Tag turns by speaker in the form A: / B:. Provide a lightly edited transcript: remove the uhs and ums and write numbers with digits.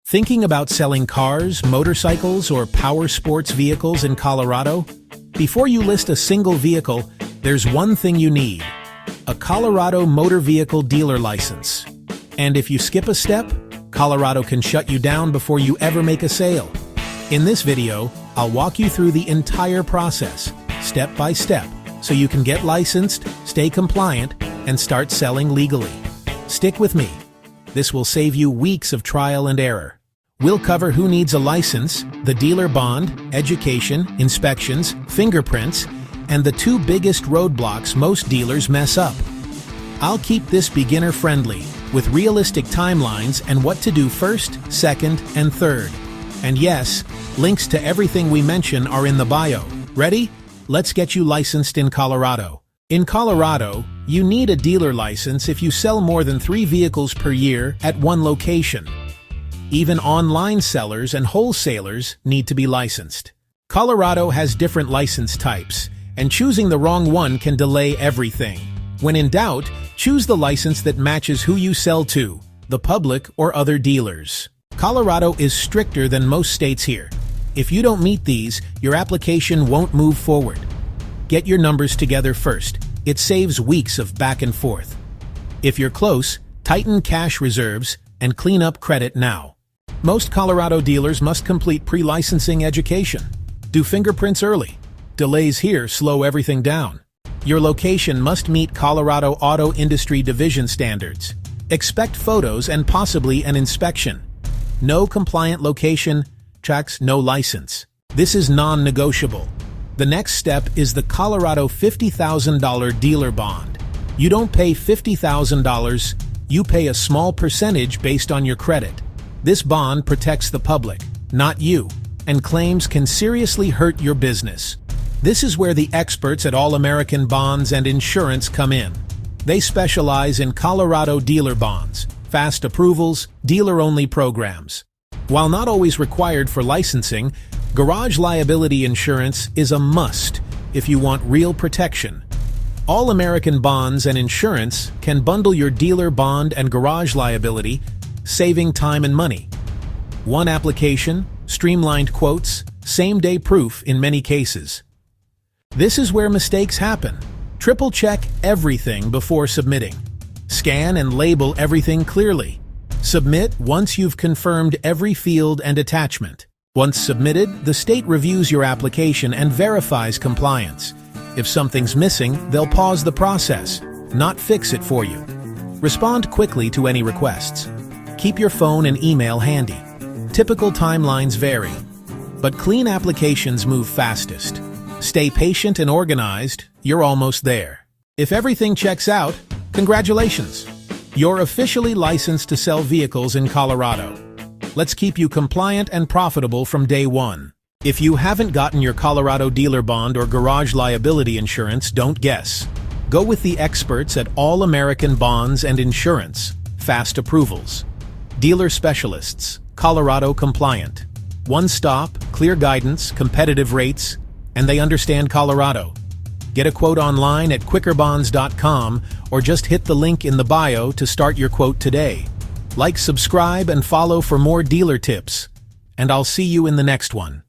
A: Thinking about selling cars, motorcycles, or power sports vehicles in Colorado? Before you list a single vehicle, there's one thing you need: a Colorado motor vehicle dealer license. And if you skip a step, Colorado can shut you down before you ever make a sale. In this video, I'll walk you through the entire process, step by step, so you can get licensed, stay compliant, and start selling legally. Stick with me. This will save you weeks of trial and error. We'll cover who needs a license, the dealer bond, education, inspections, fingerprints, and the two biggest roadblocks most dealers mess up. I'll keep this beginner-friendly, with realistic timelines and what to do first, second, and third. And yes, links to everything we mention are in the bio. Ready? Let's get you licensed in Colorado. In Colorado, you need a dealer license if you sell more than 3 vehicles per year at one location. Even online sellers and wholesalers need to be licensed. Colorado has different license types, and choosing the wrong one can delay everything. When in doubt, choose the license that matches who you sell to, the public or other dealers. Colorado is stricter than most states here. If you don't meet these, your application won't move forward. Get your numbers together first. It saves weeks of back and forth. If you're close, tighten cash reserves and clean up credit now. Most Colorado dealers must complete pre-licensing education. Do fingerprints early. Delays here slow everything down. Your location must meet Colorado Auto Industry Division standards. Expect photos and possibly an inspection. No compliant location tracks no license. This is non-negotiable. The next step is the Colorado $50,000 dealer bond. You don't pay $50,000, you pay a small percentage based on your credit. This bond protects the public, not you, and claims can seriously hurt your business. This is where the experts at All American Bonds and Insurance come in. They specialize in Colorado dealer bonds, fast approvals, dealer-only programs. While not always required for licensing, garage liability insurance is a must if you want real protection. All American Bonds and Insurance can bundle your dealer bond and garage liability, saving time and money. One application, streamlined quotes, same-day proof in many cases. This is where mistakes happen. Triple-check everything before submitting. Scan and label everything clearly. Submit once you've confirmed every field and attachment. Once submitted, the state reviews your application and verifies compliance. If something's missing, they'll pause the process, not fix it for you. Respond quickly to any requests. Keep your phone and email handy. Typical timelines vary, but clean applications move fastest. Stay patient and organized, you're almost there. If everything checks out, congratulations! You're officially licensed to sell vehicles in Colorado. Let's keep you compliant and profitable from day one. If you haven't gotten your Colorado dealer bond or garage liability insurance, don't guess. Go with the experts at All American Bonds and Insurance. Fast approvals. Dealer specialists, Colorado compliant. One stop, clear guidance, competitive rates, and they understand Colorado. Get a quote online at quickerbonds.com or just hit the link in the bio to start your quote today. Like, subscribe, and follow for more dealer tips. And I'll see you in the next one.